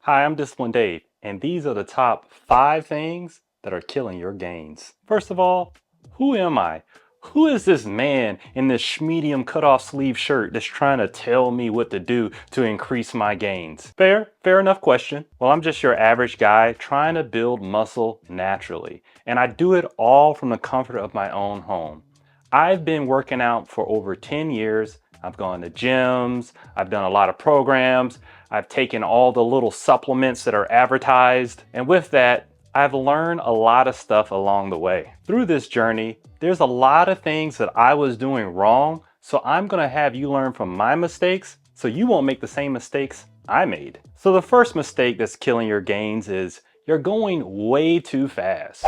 Hi, I'm Discipline Dave, and these are the top 5 things that are killing your gains. First of all, who am I? Who is this man in this medium cutoff sleeve shirt that's trying to tell me what to do to increase my gains? Fair enough question. Well, I'm just your average guy trying to build muscle naturally, and I do it all from the comfort of my own home. I've been working out for over 10 years. I've gone to gyms, I've done a lot of programs, I've taken all the little supplements that are advertised, and with that, I've learned a lot of stuff along the way. Through this journey, there's a lot of things that I was doing wrong, so I'm gonna have you learn from my mistakes so you won't make the same mistakes I made. So the first mistake that's killing your gains is you're going way too fast.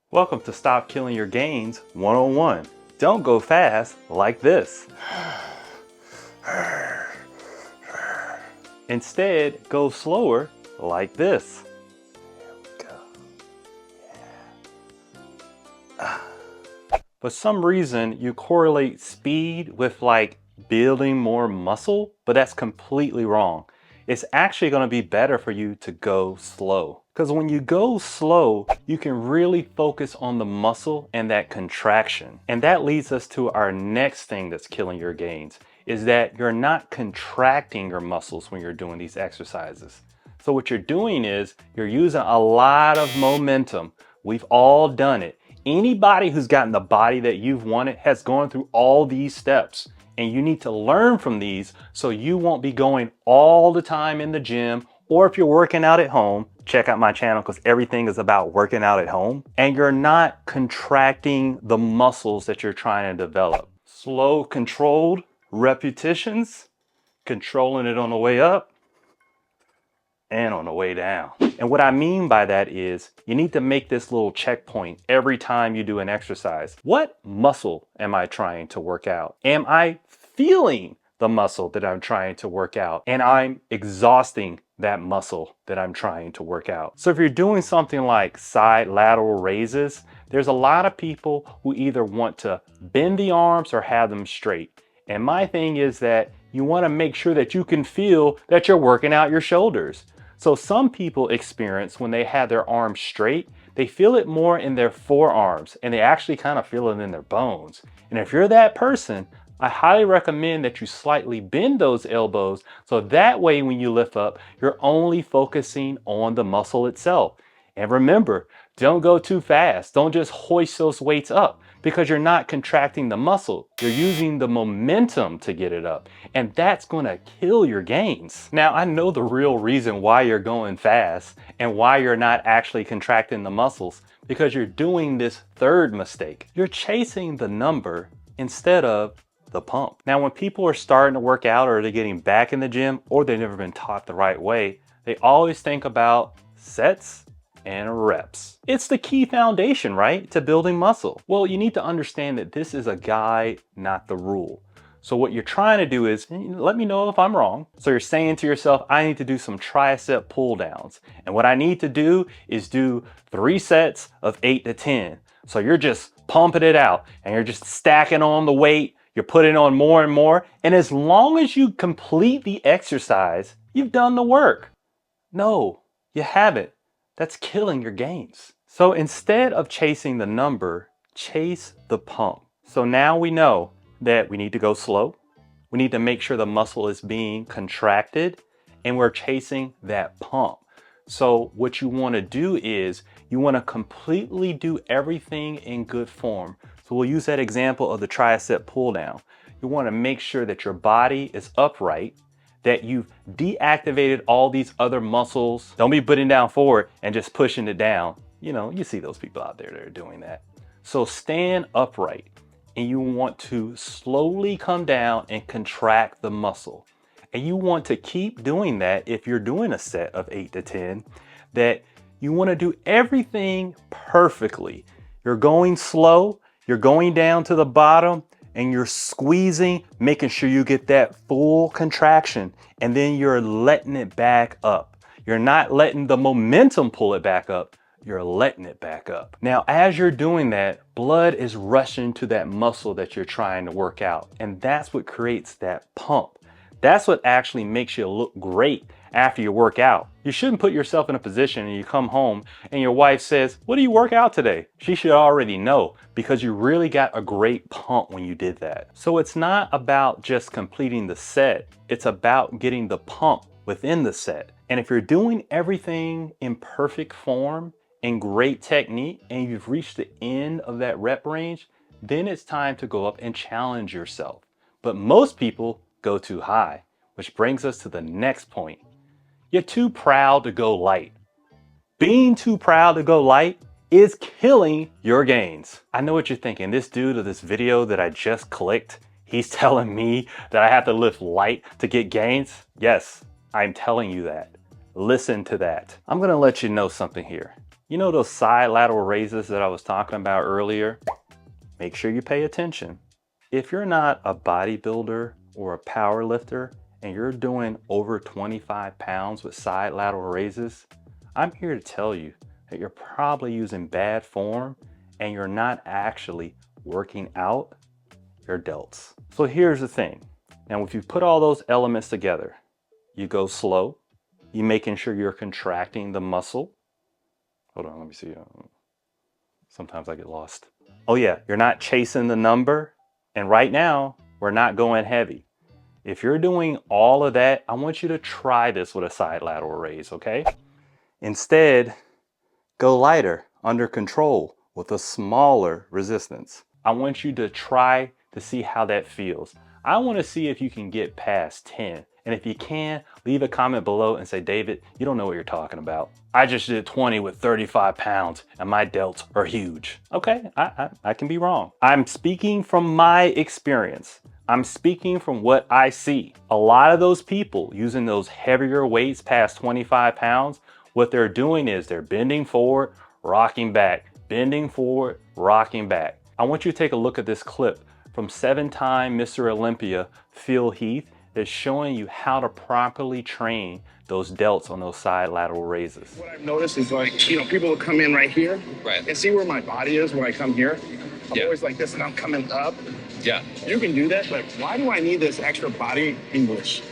Welcome to Stop Killing Your Gains 101. Don't go fast like this. Instead, go slower like this. There we go. For some reason, you correlate speed with like building more muscle, but that's completely wrong. It's actually going to be better for you to go slow. Because when you go slow, you can really focus on the muscle and that contraction. And that leads us to our next thing that's killing your gains, is that you're not contracting your muscles when you're doing these exercises. So what you're doing is you're using a lot of momentum. We've all done it. Anybody who's gotten the body that you've wanted has gone through all these steps. And you need to learn from these so you won't be going all the time in the gym, or if you're working out at home, check out my channel because everything is about working out at home, and you're not contracting the muscles that you're trying to develop. Slow, controlled repetitions, controlling it on the way up and on the way down. And what I mean by that is you need to make this little checkpoint every time you do an exercise. What muscle am I trying to work out? Am I feeling the muscle that I'm trying to work out? And I'm exhausting that muscle that I'm trying to work out. So if you're doing something like side lateral raises, there's a lot of people who either want to bend the arms or have them straight. And my thing is that you want to make sure that you can feel that you're working out your shoulders. So some people experience when they have their arms straight, they feel it more in their forearms and they actually kind of feel it in their bones. And if you're that person, I highly recommend that you slightly bend those elbows so that way when you lift up, you're only focusing on the muscle itself. And remember, don't go too fast. Don't just hoist those weights up because you're not contracting the muscle. You're using the momentum to get it up. And that's going to kill your gains. Now, I know the real reason why you're going fast and why you're not actually contracting the muscles, because you're doing this third mistake. You're chasing the number instead of the pump. Now, when people are starting to work out or they're getting back in the gym or they've never been taught the right way, they always think about sets and reps. It's the key foundation, right, to building muscle. Well, you need to understand that this is a guide, not the rule. So what you're trying to do is, let me know if I'm wrong. So you're saying to yourself, I need to do some tricep pull downs. And what I need to do is do 3 sets of 8 to 10. So you're just pumping it out and you're just stacking on the weight. You're putting on more and more. And as long as you complete the exercise, you've done the work. No, you haven't. That's killing your gains. So instead of chasing the number, chase the pump. So now we know that we need to go slow. We need to make sure the muscle is being contracted and we're chasing that pump. So what you want to do is you want to completely do everything in good form. So we'll use that example of the tricep pull down. You want to make sure that your body is upright, that you've deactivated all these other muscles. Don't be putting down forward and just pushing it down. You know, you see those people out there that are doing that. So stand upright and you want to slowly come down and contract the muscle. And you want to keep doing that if you're doing a set of 8 to 10, that you want to do everything perfectly. You're going slow, you're going down to the bottom, and you're squeezing, making sure you get that full contraction, and then you're letting it back up. You're not letting the momentum pull it back up, you're letting it back up. Now, as you're doing that, blood is rushing to that muscle that you're trying to work out, and that's what creates that pump. That's what actually makes you look great after you work out. You shouldn't put yourself in a position and you come home and your wife says, "What do you work out today?" She should already know because you really got a great pump when you did that. So it's not about just completing the set, it's about getting the pump within the set. And if you're doing everything in perfect form and great technique and you've reached the end of that rep range, then it's time to go up and challenge yourself. But most people go too high, which brings us to the next point. You're too proud to go light. Being too proud to go light is killing your gains. I know what you're thinking. This dude of this video that I just clicked, he's telling me that I have to lift light to get gains? Yes, I'm telling you that. Listen to that. I'm gonna let you know something here. You know those side lateral raises that I was talking about earlier? Make sure you pay attention. If you're not a bodybuilder or a power lifter and you're doing over 25 pounds with side lateral raises, I'm here to tell you that you're probably using bad form and you're not actually working out your delts. So here's the thing. Now, if you put all those elements together, you go slow, you making sure you're contracting the muscle. Hold on, let me see. Sometimes I get lost. Oh yeah, you're not chasing the number. And right now, we're not going heavy. If you're doing all of that, I want you to try this with a side lateral raise, okay? Instead, go lighter, under control, with a smaller resistance. I want you to try to see how that feels. I want to see if you can get past 10. And if you can, leave a comment below and say, "David, you don't know what you're talking about. I just did 20 with 35 pounds and my delts are huge." Okay, I can be wrong. I'm speaking from my experience. I'm speaking from what I see. A lot of those people using those heavier weights past 25 pounds, what they're doing is they're bending forward, rocking back, bending forward, rocking back. I want you to take a look at this clip from 7-time Mr. Olympia, Phil Heath, that's showing you how to properly train those delts on those side lateral raises. What I've noticed is, like, you know, people will come in right here, right, and see where my body is when I come here. I'm always like this and I'm coming up. Yeah. You can do that, but why do I need this extra body English?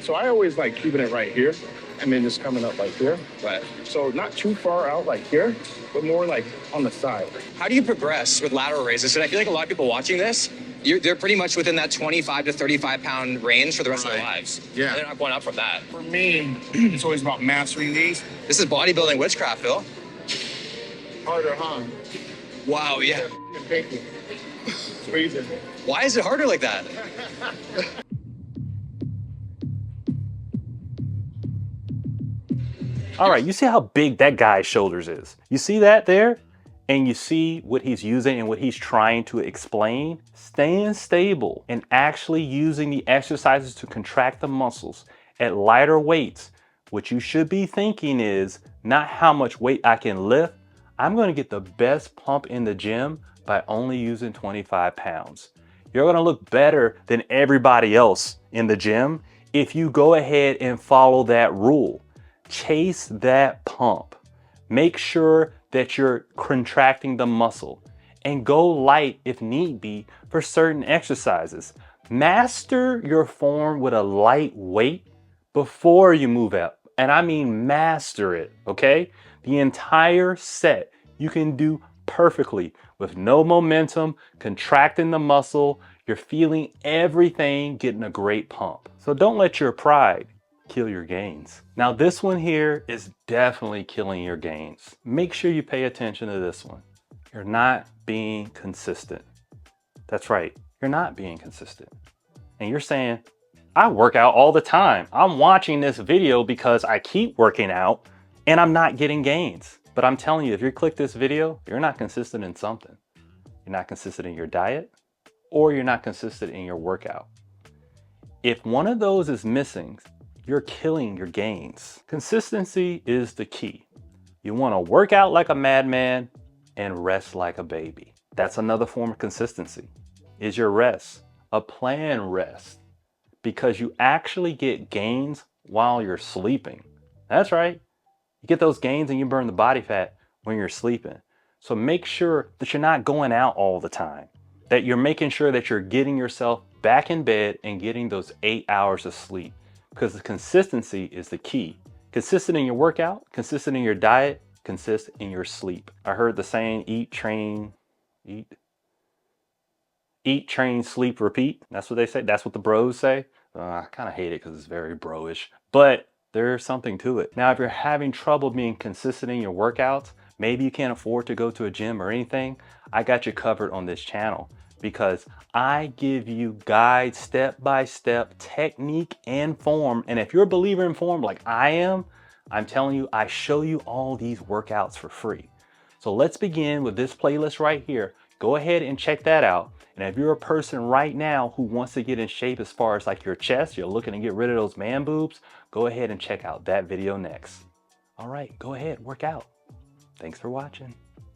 So I always like keeping it right here and then just coming up like here. Right. So not too far out like here, but more like on the side. How do you progress with lateral raises? And I feel like a lot of people watching this, they're pretty much within that 25 to 35 pound range for the rest of their lives. Yeah. And they're not going up from that. For me, it's always about mastering these. This is bodybuilding witchcraft, Phil. Harder, huh? Wow, yeah. Squeeze it. Why is it harder like that? All right, you see how big that guy's shoulders is? You see that there? And you see what he's using and what he's trying to explain? Staying stable and actually using the exercises to contract the muscles at lighter weights. What you should be thinking is not how much weight I can lift. I'm gonna get the best pump in the gym by only using 25 pounds. You're gonna look better than everybody else in the gym if you go ahead and follow that rule. Chase that pump. Make sure that you're contracting the muscle and go light if need be for certain exercises. Master your form with a light weight before you move up. And I mean master it, okay? The entire set you can do perfectly with no momentum, contracting the muscle. You're feeling everything, getting a great pump. So don't let your pride kill your gains. Now this one here is definitely killing your gains. Make sure you pay attention to this one. You're not being consistent. That's right, you're not being consistent. And you're saying, I work out all the time. I'm watching this video because I keep working out and I'm not getting gains. But I'm telling you, if you click this video, you're not consistent in something. You're not consistent in your diet or you're not consistent in your workout. If one of those is missing, you're killing your gains. Consistency is the key. You want to work out like a madman and rest like a baby. That's another form of consistency. Is your rest a planned rest? Because you actually get gains while you're sleeping. That's right. You get those gains and you burn the body fat when you're sleeping. So make sure that you're not going out all the time, that you're making sure that you're getting yourself back in bed and getting those 8 hours of sleep. because the consistency is the key. Consistent in your workout, consistent in your diet, consistent in your sleep. I heard the saying, eat, train, sleep, repeat. That's what they say. That's what the bros say. I kind of hate it because it's very bro-ish, but there's something to it. Now, if you're having trouble being consistent in your workouts, maybe you can't afford to go to a gym or anything, I got you covered on this channel because I give you guides, step-by-step technique and form. And if you're a believer in form like I am, I'm telling you, I show you all these workouts for free. So let's begin with this playlist right here. Go ahead and check that out. And if you're a person right now who wants to get in shape as far as like your chest, you're looking to get rid of those man boobs, go ahead and check out that video next. All right, go ahead, work out. Thanks for watching.